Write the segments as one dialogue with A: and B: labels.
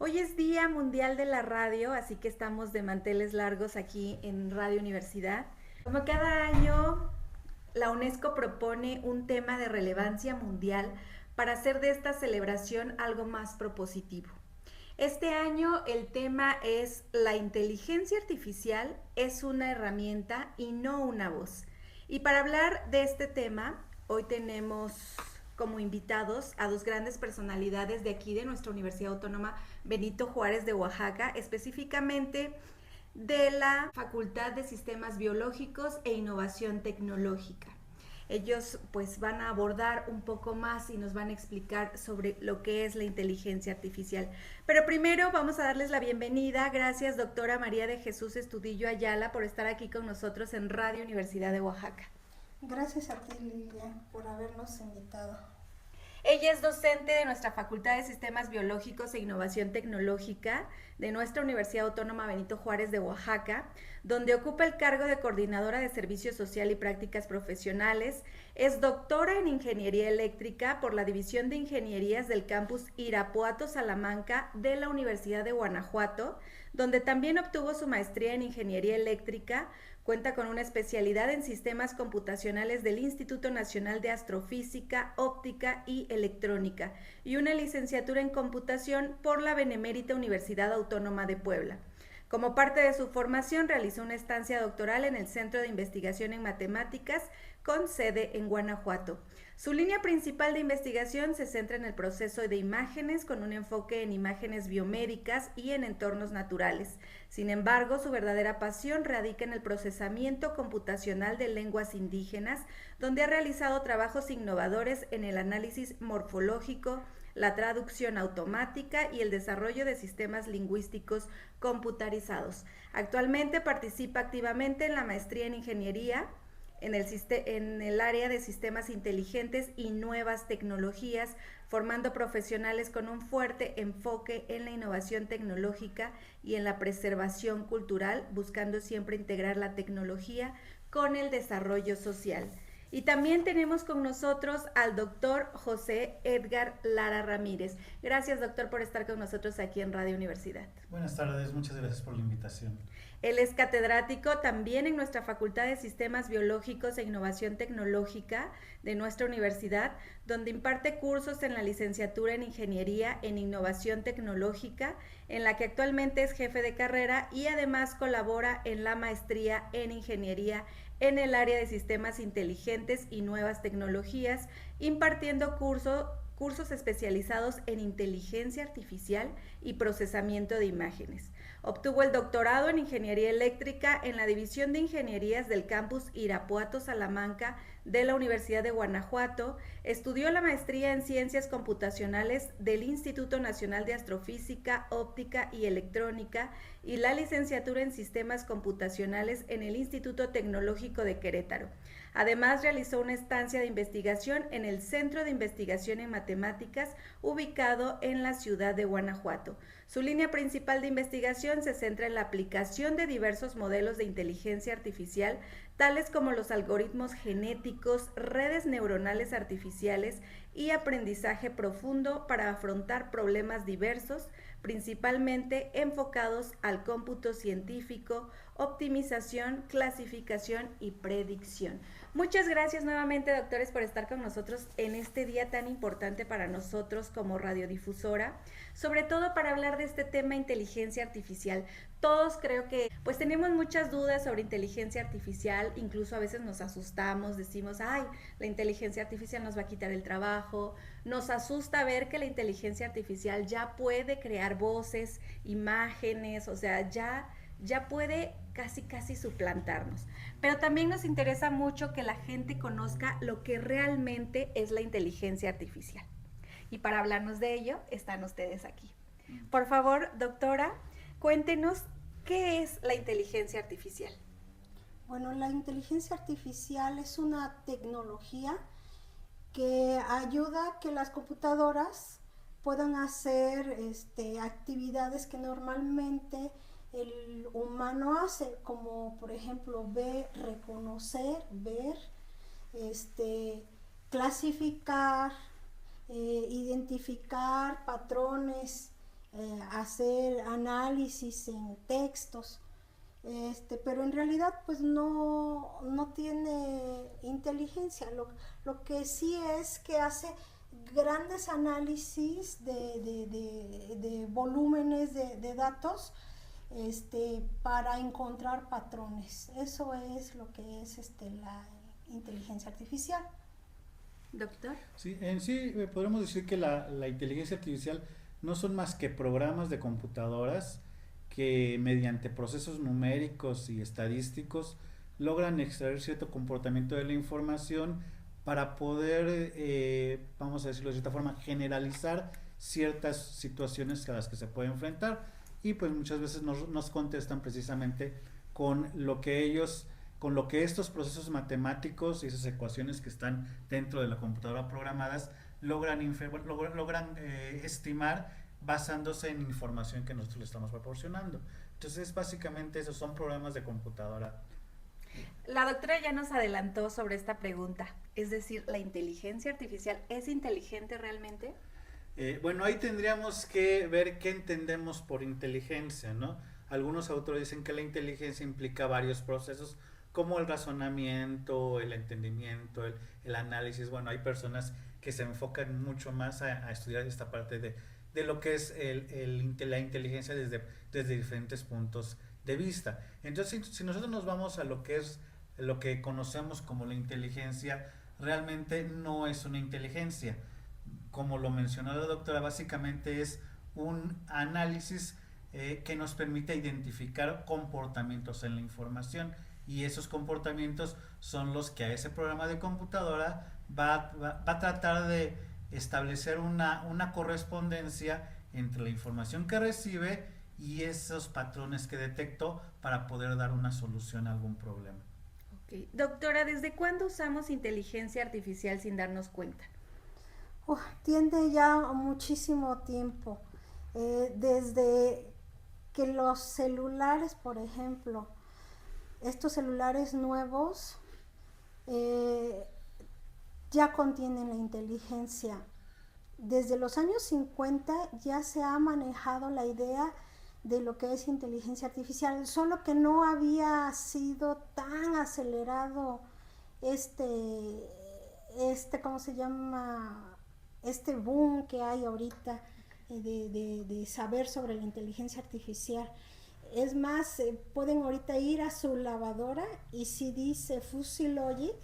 A: Hoy es Día Mundial de la Radio, así que estamos de manteles largos aquí en Radio Universidad. Como cada año, la UNESCO propone un tema de relevancia mundial para hacer de esta celebración algo más propositivo. Este año el tema es la inteligencia artificial es una herramienta y no una voz. Y para hablar de este tema, hoy tenemos como invitados a dos grandes personalidades de aquí de nuestra Universidad Autónoma Benito Juárez de Oaxaca, específicamente de la Facultad de Sistemas Biológicos e Innovación Tecnológica. Ellos pues van a abordar un poco más y nos van a explicar sobre lo que es la inteligencia artificial. Pero primero vamos a darles la bienvenida. Gracias, doctora María de Jesús Estudillo Ayala, por estar aquí con nosotros en Radio Universidad de Oaxaca.
B: Gracias a ti, Lilia, por habernos invitado.
A: Ella es docente de nuestra Facultad de Sistemas Biológicos e Innovación Tecnológica de nuestra Universidad Autónoma Benito Juárez de Oaxaca, donde ocupa el cargo de coordinadora de Servicio Social y Prácticas Profesionales. Es doctora en Ingeniería Eléctrica por la División de Ingenierías del campus Irapuato Salamanca de la Universidad de Guanajuato, donde también obtuvo su maestría en Ingeniería Eléctrica. Cuenta con una especialidad en sistemas computacionales del Instituto Nacional de Astrofísica, Óptica y Electrónica y una licenciatura en computación por la Benemérita Universidad Autónoma de Puebla. Como parte de su formación realizó una estancia doctoral en el Centro de Investigación en Matemáticas con sede en Guanajuato. Su línea principal de investigación se centra en el proceso de imágenes con un enfoque en imágenes biomédicas y en entornos naturales. Sin embargo, su verdadera pasión radica en el procesamiento computacional de lenguas indígenas, donde ha realizado trabajos innovadores en el análisis morfológico, la traducción automática y el desarrollo de sistemas lingüísticos computarizados. Actualmente participa activamente en la maestría en ingeniería en el área de sistemas inteligentes y nuevas tecnologías, formando profesionales con un fuerte enfoque en la innovación tecnológica y en la preservación cultural, buscando siempre integrar la tecnología con el desarrollo social. Y también tenemos con nosotros al doctor José Edgar Lara Ramírez. Gracias, doctor, por estar con nosotros aquí en Radio Universidad.
C: Buenas tardes, muchas gracias por la invitación.
A: Él es catedrático también en nuestra Facultad de Sistemas Biológicos e Innovación Tecnológica de nuestra universidad, donde imparte cursos en la licenciatura en Ingeniería en Innovación Tecnológica, en la que actualmente es jefe de carrera y además colabora en la maestría en Ingeniería en el área de sistemas inteligentes y nuevas tecnologías, impartiendo cursos especializados en inteligencia artificial y procesamiento de imágenes. Obtuvo el doctorado en Ingeniería Eléctrica en la División de Ingenierías del campus Irapuato Salamanca de la Universidad de Guanajuato. Estudió la maestría en Ciencias Computacionales del Instituto Nacional de Astrofísica, Óptica y Electrónica y la licenciatura en Sistemas Computacionales en el Instituto Tecnológico de Querétaro. Además, realizó una estancia de investigación en el Centro de Investigación en Matemáticas, ubicado en la ciudad de Guanajuato. Su línea principal de investigación se centra en la aplicación de diversos modelos de inteligencia artificial, tales como los algoritmos genéticos, redes neuronales artificiales y aprendizaje profundo para afrontar problemas diversos, principalmente enfocados al cómputo científico, optimización, clasificación y predicción. Muchas gracias nuevamente, doctores, por estar con nosotros en este día tan importante para nosotros como radiodifusora, sobre todo para hablar de este tema inteligencia artificial. Todos creo que pues tenemos muchas dudas sobre inteligencia artificial, incluso a veces nos asustamos, decimos, ay, la inteligencia artificial nos va a quitar el trabajo, nos asusta ver que la inteligencia artificial ya puede crear voces, imágenes, o sea, ya puede casi suplantarnos. Pero también nos interesa mucho que la gente conozca lo que realmente es la inteligencia artificial. Y para hablarnos de ello, están ustedes aquí. Por favor, doctora, cuéntenos qué es la inteligencia artificial.
B: Bueno, la inteligencia artificial es una tecnología que ayuda a que las computadoras puedan hacer actividades que normalmente el humano hace, como por ejemplo reconocer, ver, clasificar, identificar patrones hacer análisis en textos, pero en realidad pues no tiene inteligencia. Lo que sí es que hace grandes análisis de volúmenes de datos, para encontrar patrones. Eso es lo que es la inteligencia artificial.
A: Doctor.
C: Sí, en sí podemos decir que la inteligencia artificial no son más que programas de computadoras que mediante procesos numéricos y estadísticos logran extraer cierto comportamiento de la información para poder, vamos a decirlo de cierta forma, generalizar ciertas situaciones a las que se puede enfrentar, y pues muchas veces nos contestan precisamente con lo que estos procesos matemáticos y esas ecuaciones que están dentro de la computadora programadas logran estimar basándose en información que nosotros le estamos proporcionando. Entonces, básicamente esos son programas de computadora.
A: La doctora ya nos adelantó sobre esta pregunta, es decir, ¿la inteligencia artificial es inteligente realmente?
C: Bueno, ahí tendríamos que ver qué entendemos por inteligencia, ¿no? Algunos autores dicen que la inteligencia implica varios procesos, como el razonamiento, el entendimiento, el análisis. Bueno, hay personas que se enfocan mucho más a estudiar esta parte de lo que es la inteligencia desde diferentes puntos de vista. Entonces, si nosotros nos vamos a lo que es lo que conocemos como la inteligencia, realmente no es una inteligencia. Como lo mencionó la doctora, básicamente es un análisis que nos permite identificar comportamientos en la información, y esos comportamientos son los que a ese programa de computadora va a tratar de establecer una correspondencia entre la información que recibe y esos patrones que detectó para poder dar una solución a algún problema.
A: Okay. Doctora, ¿desde cuándo usamos inteligencia artificial sin darnos cuenta?
B: Tiene ya muchísimo tiempo, desde que los celulares, por ejemplo, estos celulares nuevos ya contienen la inteligencia. Desde los años 50 ya se ha manejado la idea de lo que es inteligencia artificial, solo que no había sido tan acelerado ¿cómo se llama? Este boom que hay ahorita de saber sobre la inteligencia artificial. Es más, pueden ahorita ir a su lavadora y si dice Fuzzy Logic,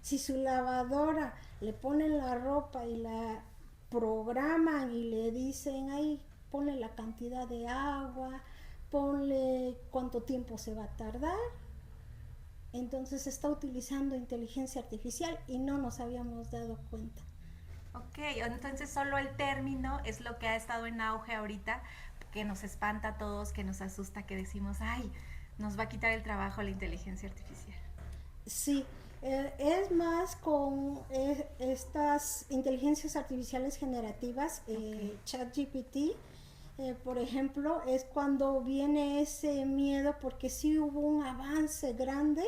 B: si su lavadora le ponen la ropa y la programan y le dicen, ahí ponle la cantidad de agua, ponle cuánto tiempo se va a tardar, entonces está utilizando inteligencia artificial y no nos habíamos dado cuenta.
A: Ok, entonces solo el término es lo que ha estado en auge ahorita, que nos espanta a todos, que nos asusta, que decimos, ay, nos va a quitar el trabajo la inteligencia artificial.
B: Sí, es más con estas inteligencias artificiales generativas, ChatGPT, por ejemplo, es cuando viene ese miedo porque sí hubo un avance grande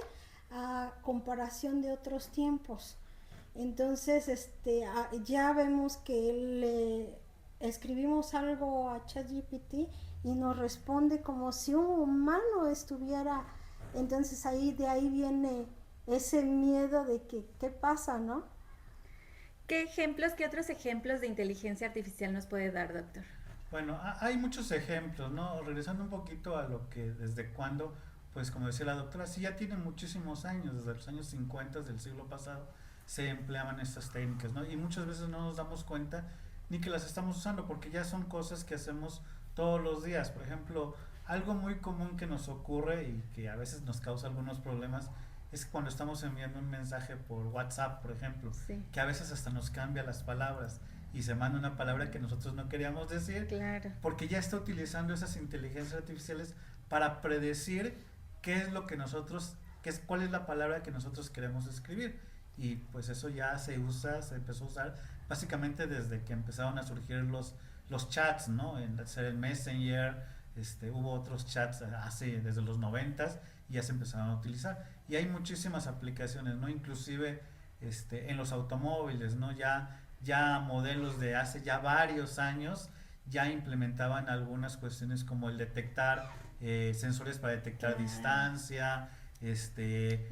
B: a comparación de otros tiempos. Entonces, ya vemos que le escribimos algo a ChatGPT y nos responde como si un humano estuviera. Entonces de ahí viene ese miedo de que qué pasa, ¿no?
A: ¿Qué otros ejemplos de inteligencia artificial nos puede dar, doctor?
C: Bueno, hay muchos ejemplos, ¿no? Regresando un poquito a lo que desde cuándo, pues como decía la doctora, sí ya tiene muchísimos años, desde los años 50 del siglo pasado se empleaban estas técnicas, ¿no? Y muchas veces no nos damos cuenta ni que las estamos usando porque ya son cosas que hacemos todos los días. Por ejemplo, algo muy común que nos ocurre y que a veces nos causa algunos problemas es cuando estamos enviando un mensaje por WhatsApp, por ejemplo,
A: sí,
C: que a veces hasta nos cambia las palabras y se manda una palabra que nosotros no queríamos decir,
A: claro,
C: porque ya está utilizando esas inteligencias artificiales para predecir qué es lo que cuál es la palabra que nosotros queremos escribir. Y pues eso ya se empezó a usar básicamente desde que empezaron a surgir los chats, ¿no? En el Messenger, hubo otros chats desde los 90s y ya se empezaron a utilizar. Y hay muchísimas aplicaciones, ¿no? Inclusive en los automóviles, ¿no? Ya modelos de hace ya varios años ya implementaban algunas cuestiones como el detectar sensores para detectar distancia,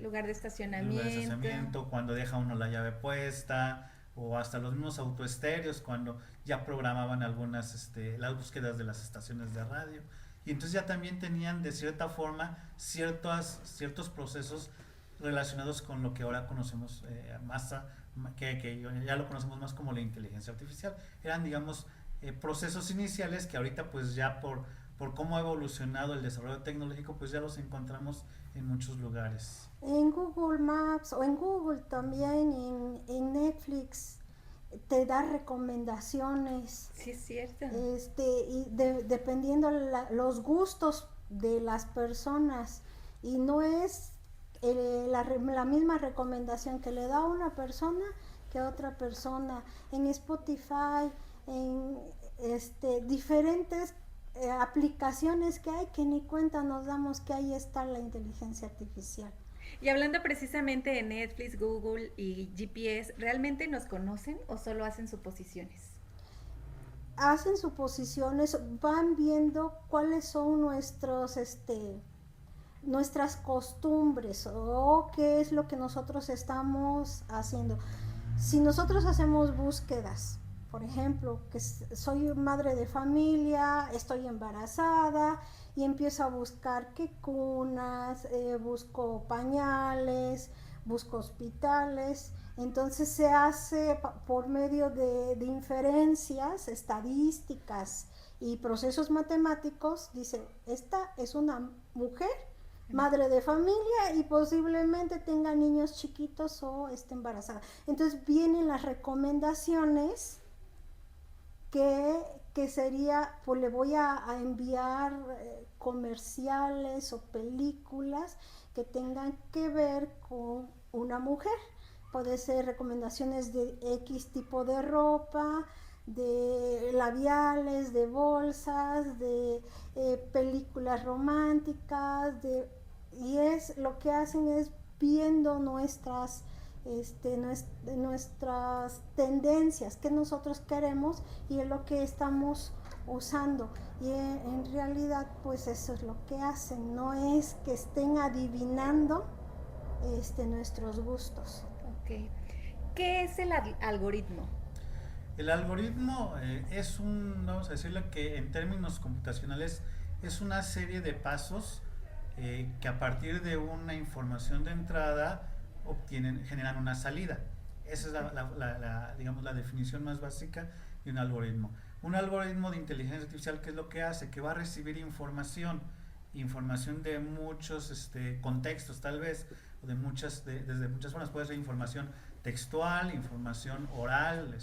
A: lugar de estacionamiento,
C: cuando deja uno la llave puesta, o hasta los mismos autoestéreos cuando ya programaban algunas las búsquedas de las estaciones de radio, y entonces ya también tenían de cierta forma ciertos procesos relacionados con lo que ahora conocemos que ya lo conocemos más como la inteligencia artificial. Eran, digamos, procesos iniciales que ahorita pues ya por cómo ha evolucionado el desarrollo tecnológico, pues ya los encontramos en muchos lugares.
B: En Google Maps o en Google también, en Netflix, te da recomendaciones.
A: Sí, es cierto.
B: Y dependiendo los gustos de las personas, y no es la misma recomendación que le da una persona que otra persona. En Spotify, en diferentes aplicaciones que hay, que ni cuenta nos damos que ahí está la inteligencia artificial.
A: Y hablando precisamente de Netflix, Google y GPS, ¿realmente nos conocen o solo hacen suposiciones?
B: Hacen suposiciones, van viendo cuáles son nuestras costumbres o qué es lo que nosotros estamos haciendo. Si nosotros hacemos búsquedas, por ejemplo, que soy madre de familia, estoy embarazada y empiezo a buscar qué cunas, busco pañales, busco hospitales, entonces se hace por medio de inferencias, estadísticas y procesos matemáticos, dice, esta es una mujer, madre de familia y posiblemente tenga niños chiquitos o esté embarazada. Entonces vienen las recomendaciones que sería, pues le voy a enviar comerciales o películas que tengan que ver con una mujer. Puede ser recomendaciones de X tipo de ropa, de labiales, de bolsas, de películas románticas, y es lo que hacen es viendo nuestras tendencias que nosotros queremos y es lo que estamos usando, y en realidad pues eso es lo que hacen, no es que estén adivinando nuestros gustos.
A: Ok. ¿Qué es el algoritmo?
C: El algoritmo vamos a decirlo que en términos computacionales es una serie de pasos que a partir de una información de entrada generan una salida. Esa es digamos, la definición más básica de un algoritmo. Un algoritmo de inteligencia artificial, ¿qué es lo que hace? Que va a recibir información de muchos contextos, tal vez, o desde muchas formas. Puede ser información textual, información oral,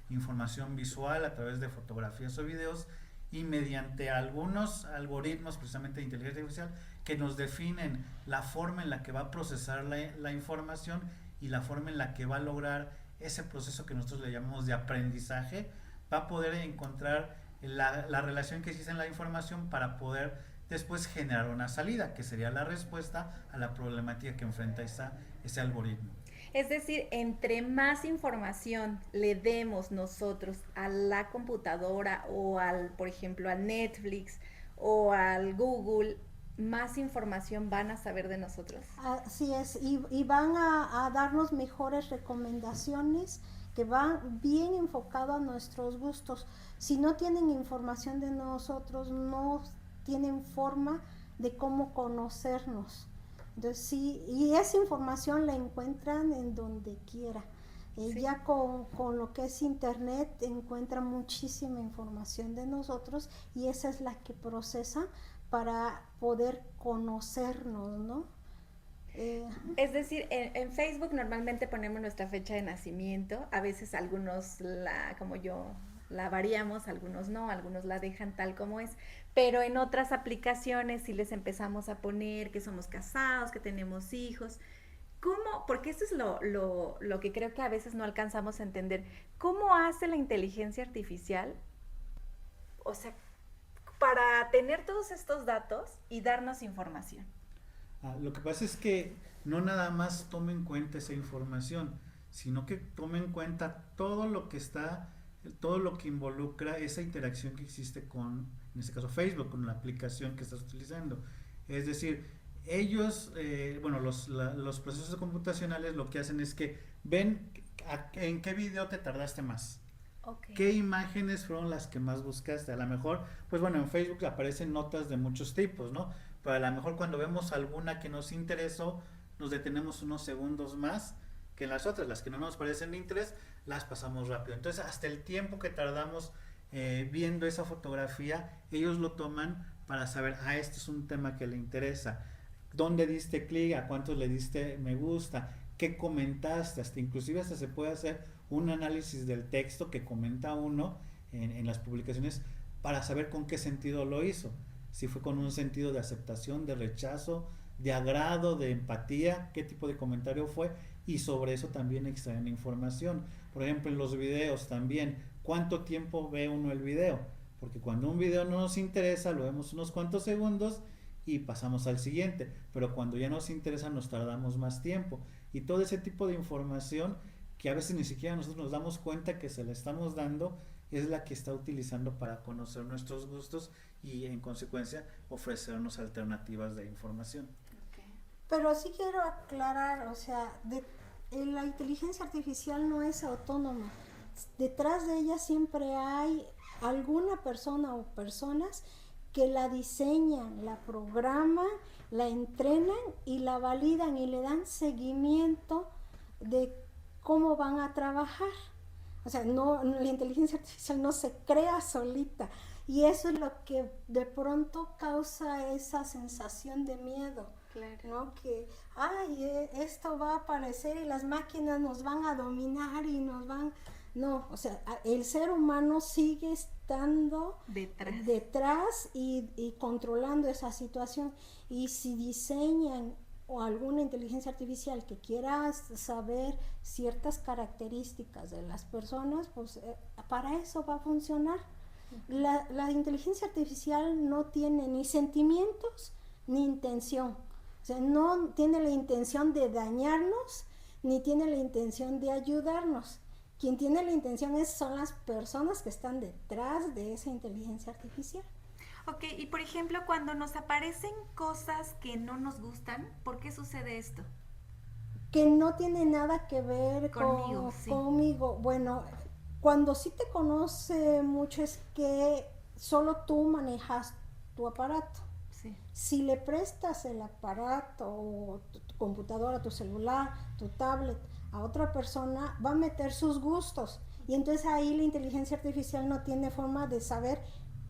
C: información visual a través de fotografías o videos, y mediante algunos algoritmos precisamente de inteligencia artificial que nos definen la forma en la que va a procesar la información y la forma en la que va a lograr ese proceso que nosotros le llamamos de aprendizaje, va a poder encontrar la relación que existe en la información para poder después generar una salida, que sería la respuesta a la problemática que enfrenta ese algoritmo.
A: Es decir, entre más información le demos nosotros a la computadora o por ejemplo, al Netflix o al Google, más información van a saber de nosotros.
B: Así es, y van a darnos mejores recomendaciones que van bien enfocado a nuestros gustos. Si no tienen información de nosotros, no tienen forma de cómo conocernos. Entonces sí, y esa información la encuentran en donde quiera. Sí. Ya con lo que es internet encuentran muchísima información de nosotros y esa es la que procesa para poder conocernos, ¿no?
A: Es decir, en Facebook normalmente ponemos nuestra fecha de nacimiento, a veces algunos como yo, la variamos, algunos no, algunos la dejan tal como es, pero en otras aplicaciones sí les empezamos a poner que somos casados, que tenemos hijos. ¿Cómo? Porque esto es lo que creo que a veces no alcanzamos a entender. ¿Cómo hace la inteligencia artificial? O sea, para tener todos estos datos y darnos información.
C: Lo que pasa es que no nada más tome en cuenta esa información, sino que tome en cuenta todo lo que está todo lo que involucra esa interacción que existe con, en este caso Facebook, con la aplicación que estás utilizando. Es decir, ellos, los procesos computacionales lo que hacen es que ven en qué video te tardaste más.
A: Okay.
C: ¿Qué imágenes fueron las que más buscaste? A lo mejor, pues bueno, en Facebook aparecen notas de muchos tipos, ¿no? Pero a lo mejor cuando vemos alguna que nos interesó, nos detenemos unos segundos más que en las otras. Las que no nos parecen de interés, las pasamos rápido. Entonces, hasta el tiempo que tardamos viendo esa fotografía, ellos lo toman para saber, este es un tema que le interesa. ¿Dónde diste clic? ¿A cuántos le diste me gusta? ¿Qué comentaste? Inclusive hasta se puede hacer un análisis del texto que comenta uno en las publicaciones para saber con qué sentido lo hizo. Si fue con un sentido de aceptación, de rechazo, de agrado, de empatía, qué tipo de comentario fue, y sobre eso también extraen información. Por ejemplo, en los videos también, ¿cuánto tiempo ve uno el video? Porque cuando un video no nos interesa, lo vemos unos cuantos segundos y pasamos al siguiente, pero cuando ya nos interesa nos tardamos más tiempo. Y todo ese tipo de información que a veces ni siquiera nosotros nos damos cuenta que se la estamos dando, es la que está utilizando para conocer nuestros gustos y en consecuencia ofrecernos alternativas de información.
B: Okay. Pero sí quiero aclarar, o sea, la inteligencia artificial no es autónoma. Detrás de ella siempre hay alguna persona o personas que la diseñan, la programan, la entrenan y la validan y le dan seguimiento de cómo van a trabajar. O sea, la inteligencia artificial no se crea solita, y eso es lo que de pronto causa esa sensación de miedo.
A: Claro.
B: ¿No? Que esto va a aparecer y las máquinas nos van a dominar y nos van... No, o sea, el ser humano sigue estando detrás y controlando esa situación. Y si diseñan o alguna inteligencia artificial que quiera saber ciertas características de las personas, pues para eso va a funcionar. La inteligencia artificial no tiene ni sentimientos ni intención. O sea, no tiene la intención de dañarnos ni tiene la intención de ayudarnos. Quien tiene la intención son las personas que están detrás de esa inteligencia artificial.
A: Ok, y por ejemplo, cuando nos aparecen cosas que no nos gustan, ¿por qué sucede esto?
B: Que no tiene nada que ver conmigo. Bueno, cuando sí te conoce mucho es que solo tú manejas tu aparato.
A: Sí.
B: Si le prestas el aparato o tu computadora, tu celular, tu tablet a otra persona, va a meter sus gustos, y entonces ahí la inteligencia artificial no tiene forma de saber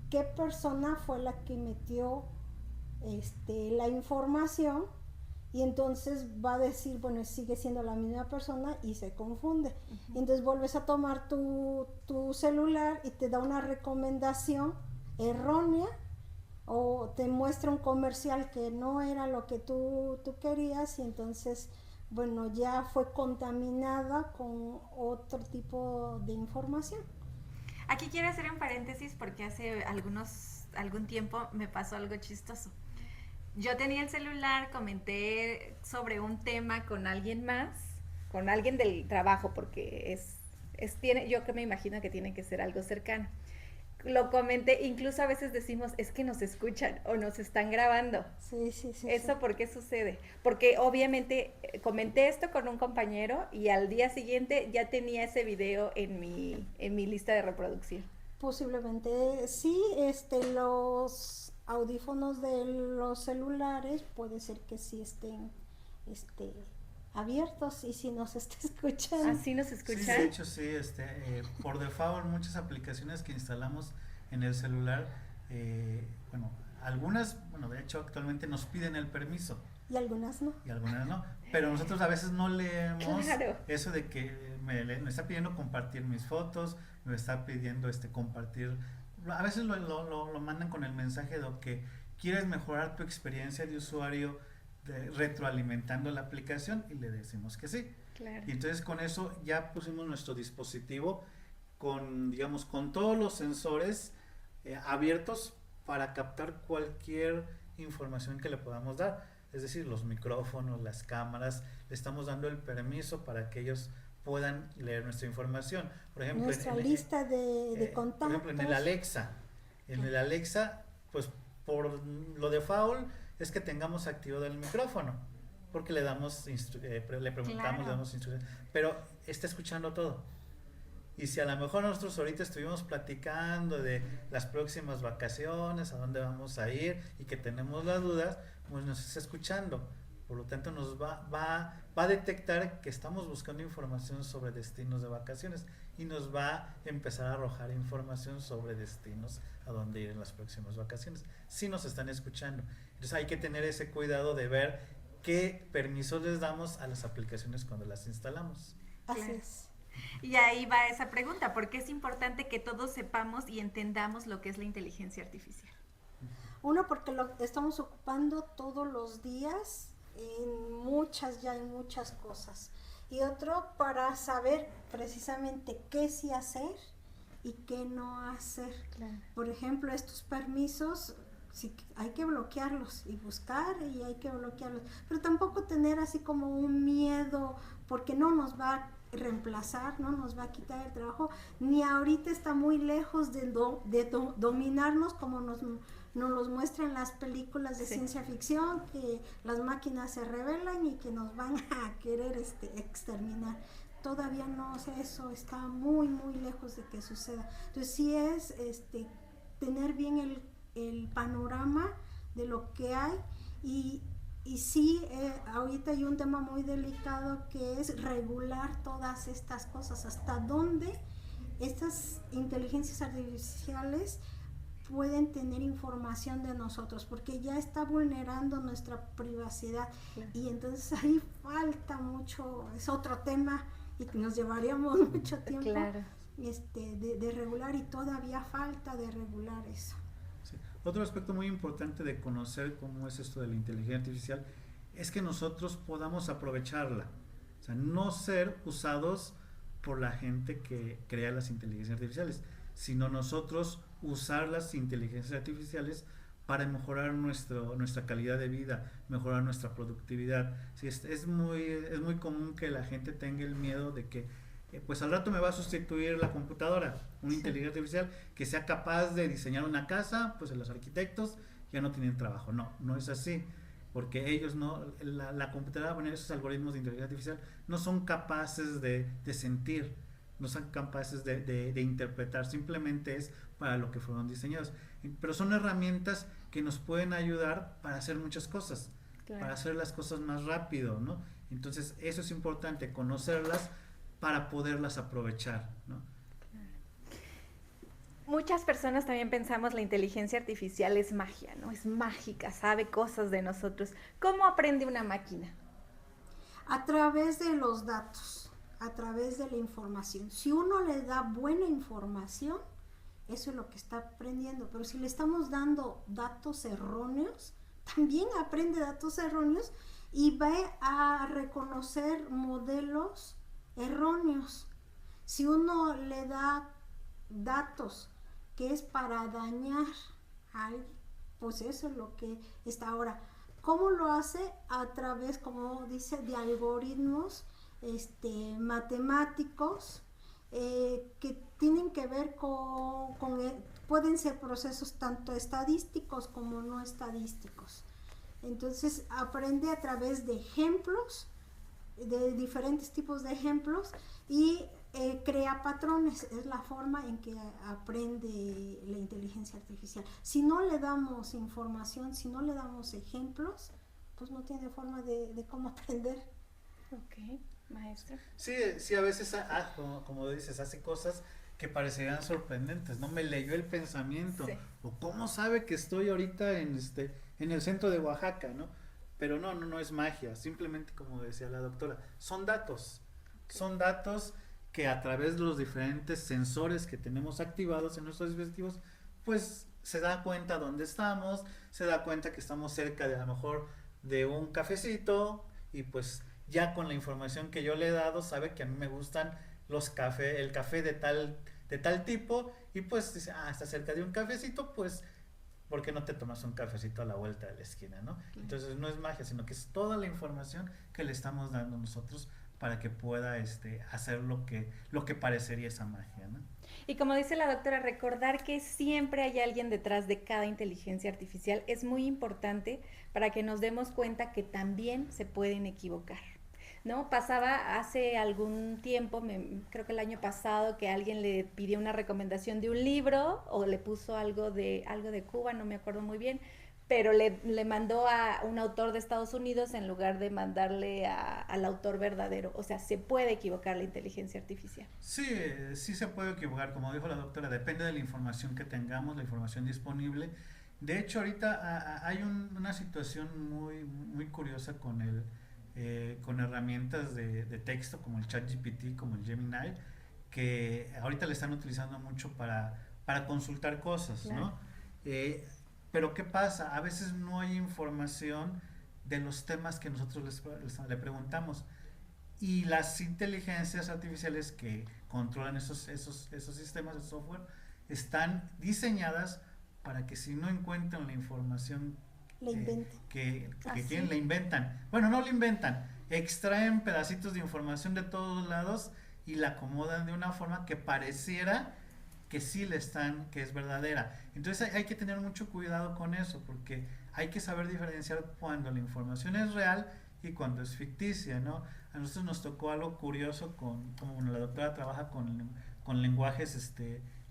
B: qué persona fue la que metió la información, y entonces va a decir, bueno, sigue siendo la misma persona, y se confunde. Uh-huh. Entonces vuelves a tomar tu celular y te da una recomendación errónea, o te muestra un comercial que no era lo que tú querías, y entonces, bueno, ya fue contaminada con otro tipo de información.
A: Aquí quiero hacer un paréntesis porque hace algún tiempo me pasó algo chistoso. Yo tenía el celular, comenté sobre un tema con alguien más, con alguien del trabajo, porque yo que me imagino que tiene que ser algo cercano. Lo comenté, incluso a veces decimos, es que nos escuchan o nos están grabando.
B: Sí.
A: ¿Eso por qué sucede? Porque obviamente comenté esto con un compañero y al día siguiente ya tenía ese video en mi lista de reproducción.
B: Posiblemente sí, los audífonos de los celulares puede ser que sí estén abiertos y si nos está escuchando.
A: ¿Así nos escuchan?
C: Sí, de hecho sí, por default muchas aplicaciones que instalamos en el celular, algunas, de hecho actualmente nos piden el permiso.
B: Y algunas no.
C: Pero nosotros a veces no leemos
A: claro.
C: Eso de que me está pidiendo compartir mis fotos, me está pidiendo compartir. A veces lo mandan con el mensaje de que quieres mejorar tu experiencia de usuario retroalimentando la aplicación, y le decimos que sí.
A: Claro.
C: Y entonces con eso ya pusimos nuestro dispositivo con todos los sensores abiertos para captar cualquier información que le podamos dar. Es decir, los micrófonos, las cámaras, le estamos dando el permiso para que ellos puedan leer nuestra información. Por ejemplo,
B: nuestra lista de contactos.
C: Por ejemplo, en el Alexa. En el Alexa, pues por lo default es que tengamos activado el micrófono, porque le damos le preguntamos, le damos instrucciones, pero está escuchando todo. Y si a lo mejor nosotros ahorita estuvimos platicando de las próximas vacaciones, a dónde vamos a ir y que tenemos las dudas, pues nos está escuchando. Por lo tanto, nos va a detectar que estamos buscando información sobre destinos de vacaciones y nos va a empezar a arrojar información sobre destinos a dónde ir en las próximas vacaciones, si nos están escuchando. Entonces hay que tener ese cuidado de ver qué permisos les damos a las aplicaciones cuando las instalamos.
B: Así es.
A: Y ahí va esa pregunta, ¿por qué es importante que todos sepamos y entendamos lo que es la inteligencia artificial?
B: Uno, porque lo estamos ocupando todos los días en muchas cosas. Y otro, para saber precisamente qué sí hacer y qué no hacer.
A: Claro.
B: Por ejemplo, estos permisos, sí, hay que bloquearlos y buscar y hay que bloquearlos. Pero tampoco tener así como un miedo, porque no nos va a reemplazar, no nos va a quitar el trabajo, ni ahorita está muy lejos de dominarnos como nos los muestran las películas de ciencia ficción, que las máquinas se rebelan y que nos van a querer exterminar. Todavía no, o sea, eso está muy lejos de que suceda. Entonces sí es tener bien el panorama de lo que hay y sí, ahorita hay un tema muy delicado que es regular todas estas cosas, hasta dónde estas inteligencias artificiales pueden tener información de nosotros, porque ya está vulnerando nuestra privacidad. Claro. Y entonces ahí falta mucho, es otro tema y que nos llevaríamos mucho tiempo.
A: Claro.
B: De regular, y todavía falta de regular eso.
C: Sí. Otro aspecto muy importante de conocer cómo es esto de la inteligencia artificial es que nosotros podamos aprovecharla, o sea, no ser usados por la gente que crea las inteligencias artificiales, sino nosotros usar las inteligencias artificiales para mejorar nuestra calidad de vida, mejorar nuestra productividad. Sí, es muy común que la gente tenga el miedo de que pues al rato me va a sustituir la computadora, una inteligencia artificial que sea capaz de diseñar una casa, pues los arquitectos ya no tienen trabajo. No es así, porque ellos la computadora, bueno, esos algoritmos de inteligencia artificial no son capaces de sentir, no son capaces de interpretar, simplemente es para lo que fueron diseñados. Pero son herramientas que nos pueden ayudar para hacer muchas cosas, claro, para hacer las cosas más rápido, ¿no? Entonces eso es importante, conocerlas para poderlas aprovechar, ¿no?
A: Muchas personas también pensamos la inteligencia artificial es magia, ¿no? Es mágica, sabe cosas de nosotros. ¿Cómo aprende una máquina?
B: A través de los datos, a través de la información. Si uno le da buena información, eso es lo que está aprendiendo. Pero si le estamos dando datos erróneos, también aprende datos erróneos y va a reconocer modelos erróneos. Si uno le da datos que es para dañar a alguien, pues eso es lo que está ahora. ¿Cómo lo hace? A través, como dice, de algoritmos matemáticos que tienen que ver pueden ser procesos tanto estadísticos como no estadísticos. Entonces aprende a través de ejemplos, de diferentes tipos de ejemplos, y crea patrones. Es la forma en que aprende la inteligencia artificial. Si no le damos información, si no le damos ejemplos, pues no tiene forma de cómo aprender.
A: Ok, maestro.
C: Sí, a veces, como dices, hace cosas que parecerían sorprendentes, ¿no? Me leyó el pensamiento, sí, o cómo sabe que estoy ahorita en el centro de Oaxaca, ¿no? Pero no es magia, simplemente, como decía la doctora, son datos, okay, son datos que a través de los diferentes sensores que tenemos activados en nuestros dispositivos, pues se da cuenta dónde estamos, se da cuenta que estamos cerca de a lo mejor de un cafecito, y pues ya con la información que yo le he dado sabe que a mí me gustan el café de tal tipo, y pues dice, está cerca de un cafecito, pues ¿por qué no te tomas un cafecito a la vuelta de la esquina, no? Entonces no es magia, sino que es toda la información que le estamos dando nosotros para que pueda hacer lo que parecería esa magia, ¿no?
A: Y como dice la doctora, recordar que siempre hay alguien detrás de cada inteligencia artificial es muy importante para que nos demos cuenta que también se pueden equivocar, ¿no? Pasaba hace algún tiempo, creo que el año pasado, que alguien le pidió una recomendación de un libro o le puso algo de Cuba, no me acuerdo muy bien, pero le mandó a un autor de Estados Unidos en lugar de mandarle al autor verdadero. O sea, se puede equivocar la inteligencia artificial.
C: Sí, sí se puede equivocar, como dijo la doctora, depende de la información que tengamos, la información disponible. De hecho, ahorita hay una situación muy curiosa con herramientas de texto como el ChatGPT, como el Gemini, que ahorita le están utilizando mucho para consultar cosas, claro, ¿no? Pero ¿qué pasa? A veces no hay información de los temas que nosotros le preguntamos. Y las inteligencias artificiales que controlan esos sistemas de software están diseñadas para que si no encuentran la información que tienen, la inventan. Bueno, no la inventan, extraen pedacitos de información de todos lados y la acomodan de una forma que pareciera que sí que es verdadera. Entonces hay que tener mucho cuidado con eso, porque hay que saber diferenciar cuando la información es real y cuando es ficticia, ¿no? A nosotros nos tocó algo curioso como la doctora trabaja con lenguajes,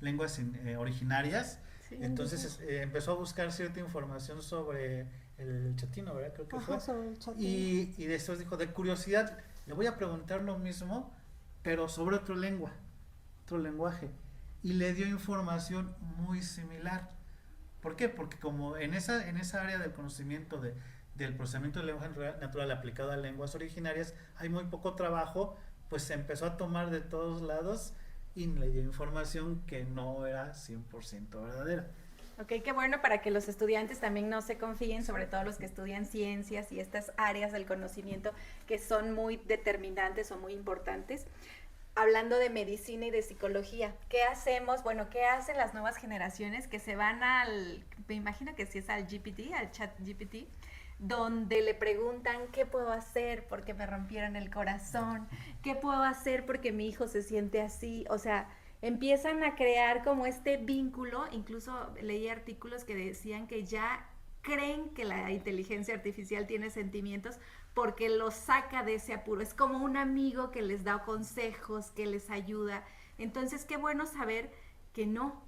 C: lenguas originarias. Sí, entonces empezó a buscar cierta información sobre el chatino, ¿verdad? Creo que fue. Sobre el chatino. Y después dijo, de curiosidad, le voy a preguntar lo mismo, pero sobre otro lenguaje. Y le dio información muy similar. ¿Por qué? Porque como en esa área del conocimiento del procesamiento del lenguaje natural aplicado a lenguas originarias hay muy poco trabajo, pues se empezó a tomar de todos lados y le dio información que no era 100% verdadera.
A: Ok, qué bueno para que los estudiantes también no se confíen, sobre todo los que estudian ciencias y estas áreas del conocimiento que son muy determinantes o muy importantes. Hablando de medicina y de psicología, ¿qué hacemos? Bueno, ¿qué hacen las nuevas generaciones que se van me imagino que sí es al GPT, al chat GPT, donde le preguntan qué puedo hacer porque me rompieron el corazón, qué puedo hacer porque mi hijo se siente así? O sea, empiezan a crear como este vínculo. Incluso leí artículos que decían que ya creen que la inteligencia artificial tiene sentimientos porque los saca de ese apuro. Es como un amigo que les da consejos, que les ayuda. Entonces, qué bueno saber que no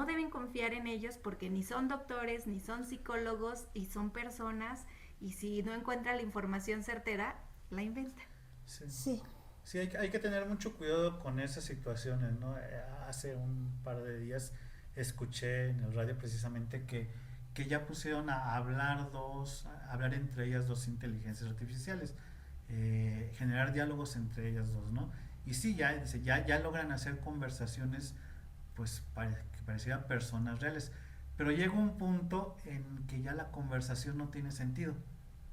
A: deben confiar en ellos porque ni son doctores, ni son psicólogos y son personas, y si no encuentran la información certera, la inventan.
C: Sí, hay que tener mucho cuidado con esas situaciones, ¿no? Hace un par de días escuché en el radio precisamente que ya pusieron a hablar entre ellas dos inteligencias artificiales, generar diálogos entre ellas dos, ¿no? Y sí, ya logran hacer conversaciones pues que parecieran personas reales, pero llega un punto en que ya la conversación no tiene sentido.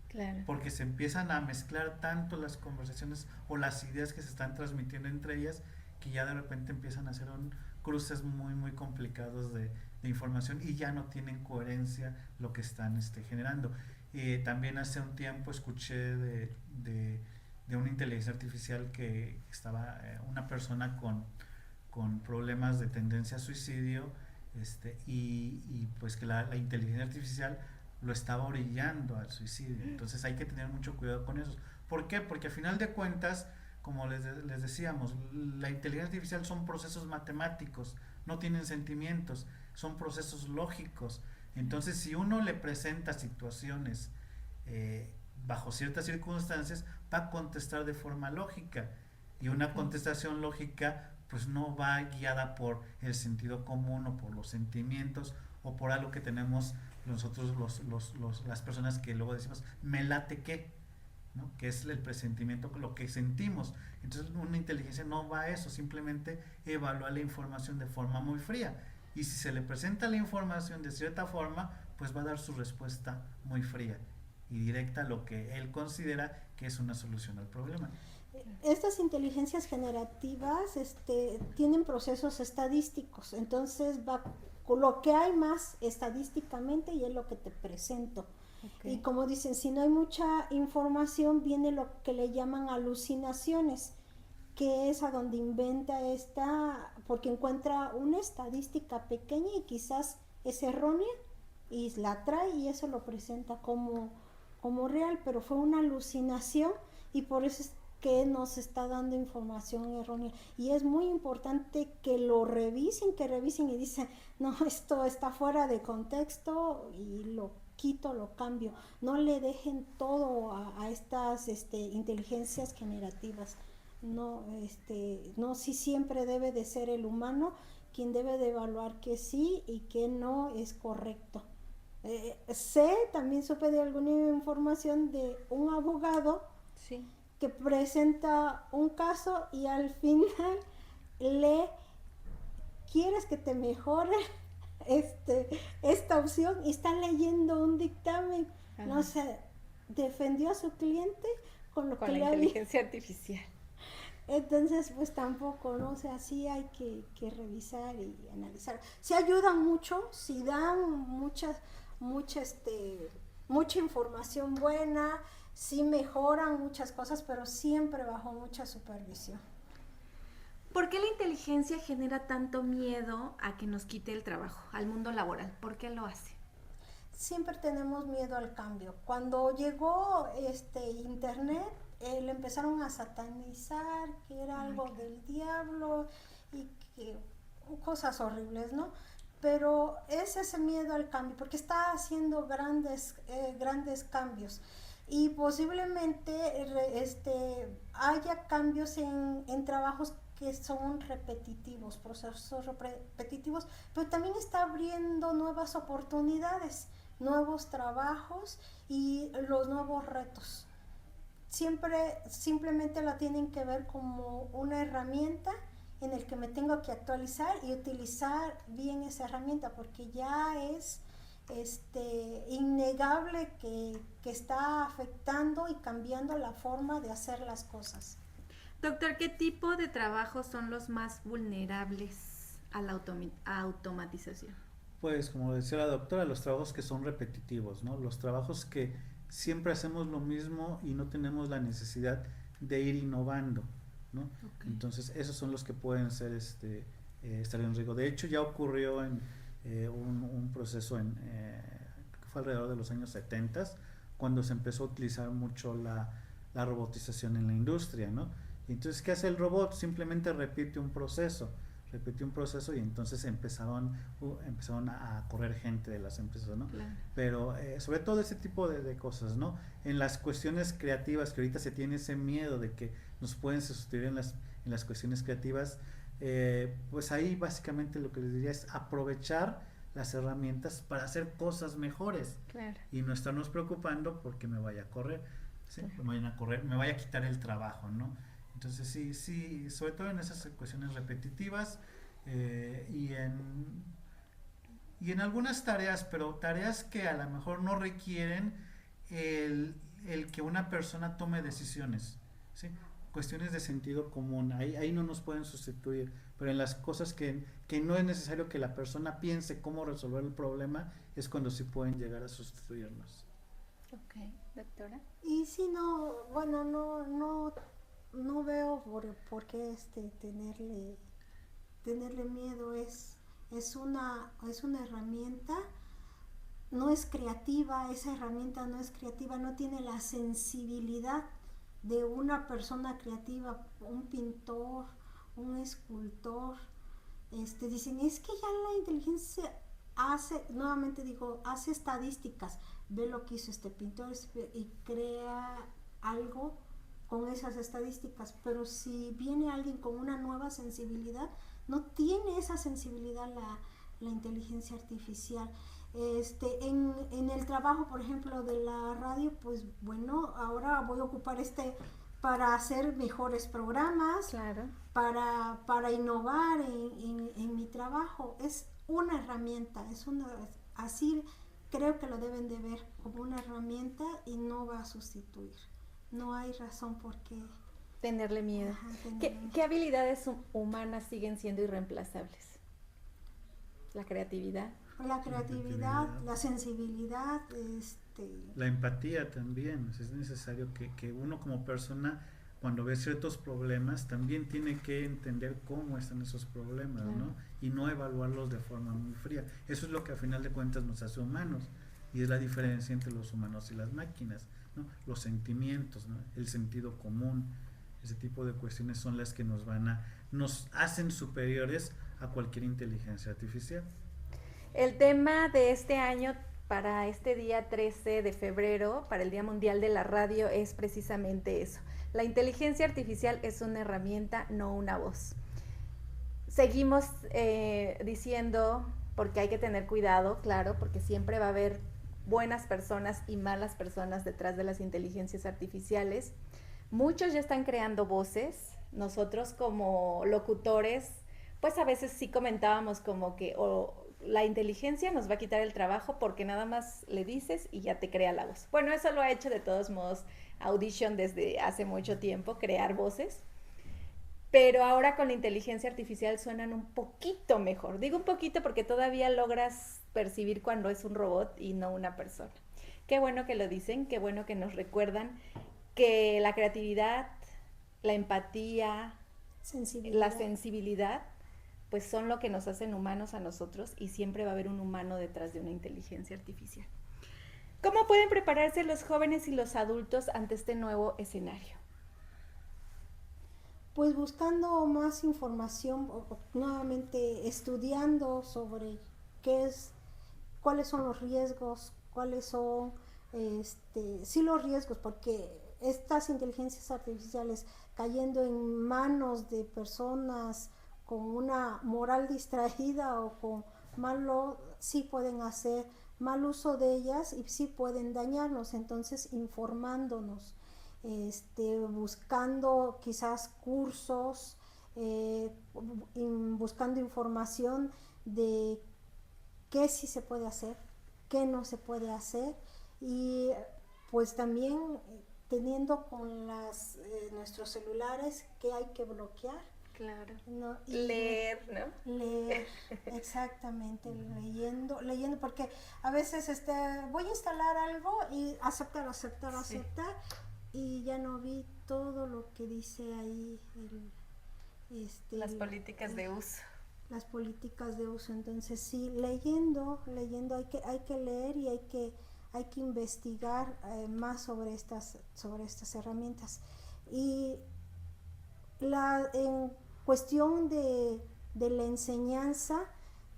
A: Claro.
C: Porque se empiezan a mezclar tanto las conversaciones o las ideas que se están transmitiendo entre ellas que ya de repente empiezan a hacer cruces muy complicados de información y ya no tienen coherencia lo que están generando. También hace un tiempo escuché de una inteligencia artificial que estaba una persona con problemas de tendencia a suicidio, y pues que la inteligencia artificial lo estaba orillando al suicidio. Entonces hay que tener mucho cuidado con eso. ¿Por qué? Porque al final de cuentas, como les decíamos, la inteligencia artificial son procesos matemáticos, no tienen sentimientos, son procesos lógicos. Entonces, si uno le presenta situaciones bajo ciertas circunstancias, va a contestar de forma lógica. Y una contestación lógica pues no va guiada por el sentido común o por los sentimientos o por algo que tenemos nosotros las personas que luego decimos me late que, ¿no? Que es el presentimiento, lo que sentimos. Entonces una inteligencia no va a eso, simplemente evalúa la información de forma muy fría, y si se le presenta la información de cierta forma, pues va a dar su respuesta muy fría y directa a lo que él considera que es una solución al problema.
B: Estas inteligencias generativas tienen procesos estadísticos, entonces va lo que hay más estadísticamente y es lo que te presento.
A: Okay.
B: Y como dicen, si no hay mucha información, viene lo que le llaman alucinaciones, que es a donde inventa esta, porque encuentra una estadística pequeña y quizás es errónea y la trae y eso lo presenta como real, pero fue una alucinación y por eso es que nos está dando información errónea. Y es muy importante que lo revisen, y dicen, no, esto está fuera de contexto y lo quito, lo cambio. No le dejen todo a estas inteligencias generativas. No, no, sí siempre debe de ser el humano quien debe de evaluar que sí y que no es correcto. También supe de alguna información de un abogado
A: sí.
B: que presenta un caso y al final le quieres que te mejore esta opción y está leyendo un dictamen. Ajá. No sé, defendió a su cliente con lo
A: con
B: que
A: la
B: le
A: inteligencia artificial.
B: Entonces, pues tampoco, ¿no? O sea, sí hay que revisar y analizar. Sí ayudan mucho, sí dan mucha información buena, sí mejoran muchas cosas, pero siempre bajo mucha supervisión.
A: ¿Por qué la inteligencia genera tanto miedo a que nos quite el trabajo, al mundo laboral? ¿Por qué lo hace?
B: Siempre tenemos miedo al cambio. Cuando llegó internet, le empezaron a satanizar, que era algo del diablo y que cosas horribles, ¿no? Pero es ese miedo al cambio, porque está haciendo grandes cambios y posiblemente haya cambios en trabajos que son repetitivos, procesos repetitivos, pero también está abriendo nuevas oportunidades, nuevos trabajos y los nuevos retos. Simplemente la tienen que ver como una herramienta en el que me tengo que actualizar y utilizar bien esa herramienta, porque ya es innegable que está afectando y cambiando la forma de hacer las cosas.
A: Doctor, ¿qué tipo de trabajos son los más vulnerables a la automatización?
C: Pues como decía la doctora, los trabajos que son repetitivos, ¿no? Los trabajos que siempre hacemos lo mismo y no tenemos la necesidad de ir innovando, ¿no? Okay. Entonces esos son los que pueden ser estar en riesgo. De hecho ya ocurrió en un proceso que fue alrededor de los años 70, cuando se empezó a utilizar mucho la robotización en la industria, ¿no? Entonces, ¿qué hace el robot? Simplemente repite un proceso y entonces empezaron a correr gente de las empresas, ¿no? Claro. Pero sobre todo ese tipo de cosas, ¿no? En las cuestiones creativas, que ahorita se tiene ese miedo de que nos pueden sustituir en las cuestiones creativas, pues ahí básicamente lo que les diría es aprovechar las herramientas para hacer cosas mejores.
A: Claro.
C: Y no estarnos preocupando porque me vaya a correr, ¿sí? Claro. Me vayan a correr, me vaya a quitar el trabajo, ¿no? Entonces sí, sobre todo en esas cuestiones repetitivas y en algunas tareas, pero tareas que a lo mejor no requieren el que una persona tome decisiones, ¿sí? Cuestiones de sentido común, ahí no nos pueden sustituir, pero en las cosas que no es necesario que la persona piense cómo resolver el problema, es cuando sí pueden llegar a sustituirnos.
A: Ok, doctora.
B: Y si no, bueno, no veo por qué tenerle miedo. Es una herramienta, no es creativa, esa herramienta no es creativa, no tiene la sensibilidad de una persona creativa, un pintor, un escultor. Dicen, es que ya la inteligencia hace estadísticas, ve lo que hizo este pintor y crea algo con esas estadísticas, pero si viene alguien con una nueva sensibilidad, no tiene esa sensibilidad la inteligencia artificial. En el trabajo, por ejemplo, de la radio, pues bueno, ahora voy a ocupar para hacer mejores programas,
A: claro,
B: para innovar en mi trabajo. Es una herramienta, así creo que lo deben de ver como una herramienta y no va a sustituir. No hay razón por qué
A: tenerle miedo. ¿Qué habilidades humanas siguen siendo irreemplazables? La creatividad.
B: La creatividad, la sensibilidad,
C: la empatía también. O sea, es necesario que uno como persona, cuando ve ciertos problemas, también tiene que entender cómo están esos problemas, ¿no? Y no evaluarlos de forma muy fría. Eso es lo que a final de cuentas nos hace humanos, y es la diferencia entre los humanos y las máquinas, ¿no? Los sentimientos, ¿no? El sentido común, ese tipo de cuestiones son las que nos hacen superiores a cualquier inteligencia artificial.
A: El tema de este año, para este día 13 de febrero, para el Día Mundial de la Radio, es precisamente eso. La inteligencia artificial es una herramienta, no una voz. Seguimos diciendo, porque hay que tener cuidado, claro, porque siempre va a haber buenas personas y malas personas detrás de las inteligencias artificiales. Muchos ya están creando voces. Nosotros como locutores, pues a veces sí comentábamos como que la inteligencia nos va a quitar el trabajo porque nada más le dices y ya te crea la voz. Bueno, eso lo ha hecho de todos modos Audition desde hace mucho tiempo, crear voces. Pero ahora con la inteligencia artificial suenan un poquito mejor. Digo un poquito porque todavía logras percibir cuando es un robot y no una persona. Qué bueno que lo dicen, qué bueno que nos recuerdan que la creatividad, la empatía, la sensibilidad, pues son lo que nos hacen humanos a nosotros, y siempre va a haber un humano detrás de una inteligencia artificial. ¿Cómo pueden prepararse los jóvenes y los adultos ante este nuevo escenario?
B: Pues buscando más información, nuevamente estudiando sobre cuáles son los riesgos, cuáles son sí los riesgos, porque estas inteligencias artificiales cayendo en manos de personas con una moral distraída o con sí pueden hacer mal uso de ellas y sí pueden dañarnos. Entonces, informándonos, buscando quizás cursos, buscando información de qué sí se puede hacer, qué no se puede hacer, y pues también teniendo con nuestros celulares qué hay que bloquear.
A: Claro.
B: ¿No?
A: Leer, ¿no?
B: Leer, exactamente, leyendo, porque a veces voy a instalar algo y aceptar,
A: Sí.
B: y ya no vi todo lo que dice ahí
A: las políticas de uso.
B: Las políticas de uso. Entonces sí, leyendo hay que leer, y hay que investigar más sobre estas herramientas. Y en cuestión de la enseñanza,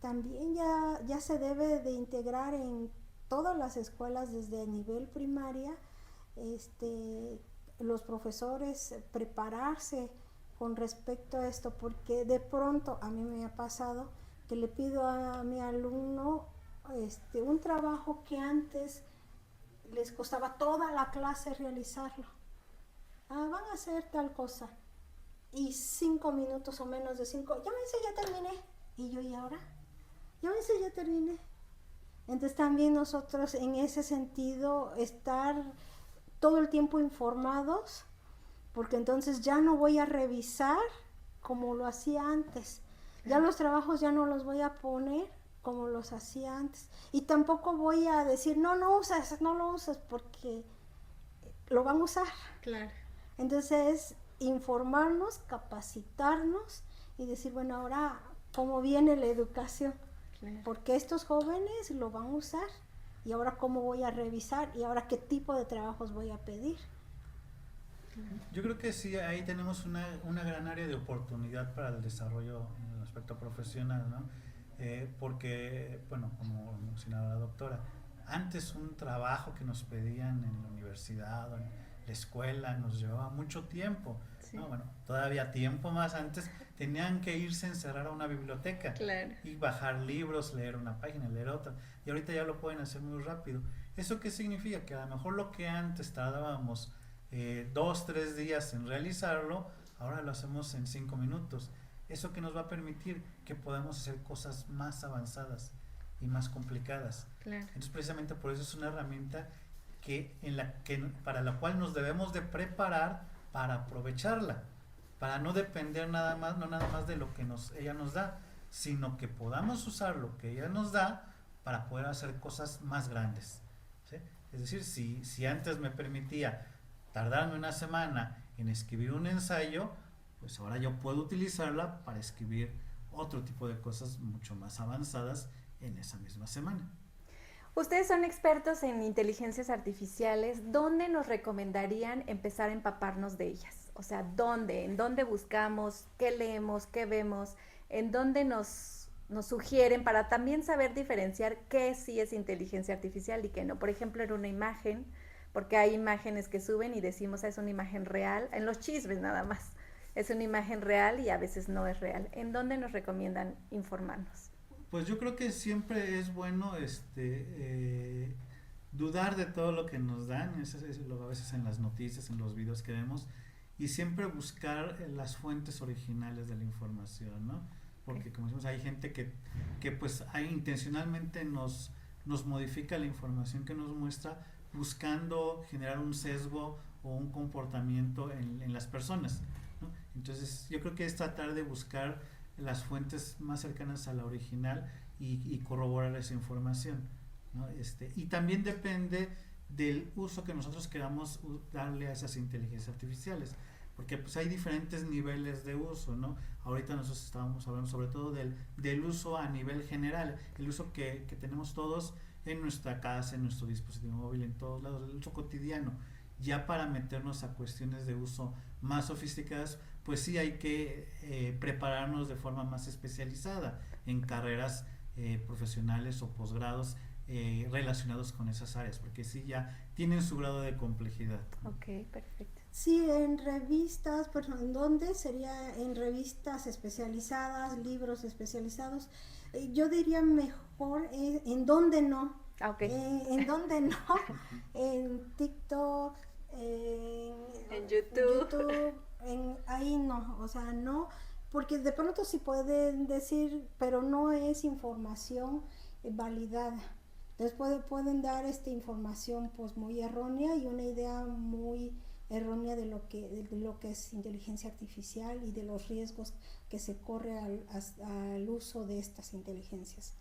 B: también ya se debe de integrar en todas las escuelas desde nivel primaria, los profesores prepararse con respecto a esto, porque de pronto a mí me ha pasado que le pido a mi alumno un trabajo que antes les costaba toda la clase realizarlo. Van a hacer tal cosa, y 5 minutos o menos de 5, ya me dice, ya terminé. Y yo, ¿y ahora? Ya me dice, ya terminé. Entonces también nosotros en ese sentido estar todo el tiempo informados, porque entonces ya no voy a revisar como lo hacía antes. Ya los trabajos ya no los voy a poner como los hacía antes. Y tampoco voy a decir, no lo usas, porque lo van a usar.
A: Claro.
B: Entonces, informarnos, capacitarnos y decir, bueno, ahora, ¿cómo viene la educación? Claro. Porque estos jóvenes lo van a usar, y ahora cómo voy a revisar, y ahora qué tipo de trabajos voy a pedir.
C: Yo creo que sí, ahí tenemos una gran área de oportunidad para el desarrollo en el aspecto profesional, ¿no? Porque, bueno, como mencionaba la doctora, antes un trabajo que nos pedían en la universidad o en la escuela nos llevaba mucho tiempo, sí. ¿No? Bueno, todavía tiempo más antes tenían que irse a encerrar a una biblioteca,
A: claro,
C: y bajar libros, leer una página, leer otra, y ahorita ya lo pueden hacer muy rápido. ¿Eso qué significa? Que a lo mejor lo que antes tardábamos 2-3 días en realizarlo, ahora lo hacemos en 5 minutos. Eso que nos va a permitir que podamos hacer cosas más avanzadas y más complicadas.
A: Claro.
C: Entonces, precisamente por eso es una herramienta para la cual nos debemos de preparar para aprovecharla, para no depender nada más de lo que ella nos da, sino que podamos usar lo que ella nos da para poder hacer cosas más grandes, ¿sí? Es decir, si antes me permitía tardarme una semana en escribir un ensayo, pues ahora yo puedo utilizarla para escribir otro tipo de cosas mucho más avanzadas en esa misma semana.
A: Ustedes son expertos en inteligencias artificiales. ¿Dónde nos recomendarían empezar a empaparnos de ellas? O sea, ¿dónde? ¿En dónde buscamos? ¿Qué leemos? ¿Qué vemos? ¿En dónde nos sugieren para también saber diferenciar qué sí es inteligencia artificial y qué no? Por ejemplo, en una imagen, porque hay imágenes que suben y decimos, es una imagen real, en los chismes nada más. Es una imagen real y a veces no es real. ¿En dónde nos recomiendan informarnos?
C: Pues yo creo que siempre es bueno dudar de todo lo que nos dan, eso es a veces en las noticias, en los videos que vemos, y siempre buscar las fuentes originales de la información, ¿no? Porque como decimos, hay gente que pues intencionalmente nos modifica la información que nos muestra buscando generar un sesgo o un comportamiento en las personas, ¿no? Entonces yo creo que es tratar de buscar las fuentes más cercanas a la original y corroborar esa información, ¿no? Y también depende del uso que nosotros queramos darle a esas inteligencias artificiales, porque pues hay diferentes niveles de uso, ¿no? Ahorita nosotros estábamos hablando sobre todo del uso a nivel general, el uso que tenemos todos en nuestra casa, en nuestro dispositivo móvil, en todos lados, el uso cotidiano. Ya para meternos a cuestiones de uso más sofisticadas, pues sí hay que prepararnos de forma más especializada en carreras profesionales o posgrados relacionados con esas áreas, porque sí ya tienen su grado de complejidad.
A: Ok, perfecto.
B: Sí, en revistas, pero ¿en dónde? Sería en revistas especializadas, libros especializados. Yo diría mejor en dónde no.
A: Ah, ok.
B: En dónde no. En TikTok,
A: En YouTube.
B: ahí no, o sea, no, porque de pronto sí pueden decir, pero no es información validada. Entonces pueden dar información pues muy errónea y una idea muy errónea de lo que es inteligencia artificial y de los riesgos que se corre al uso de estas inteligencias.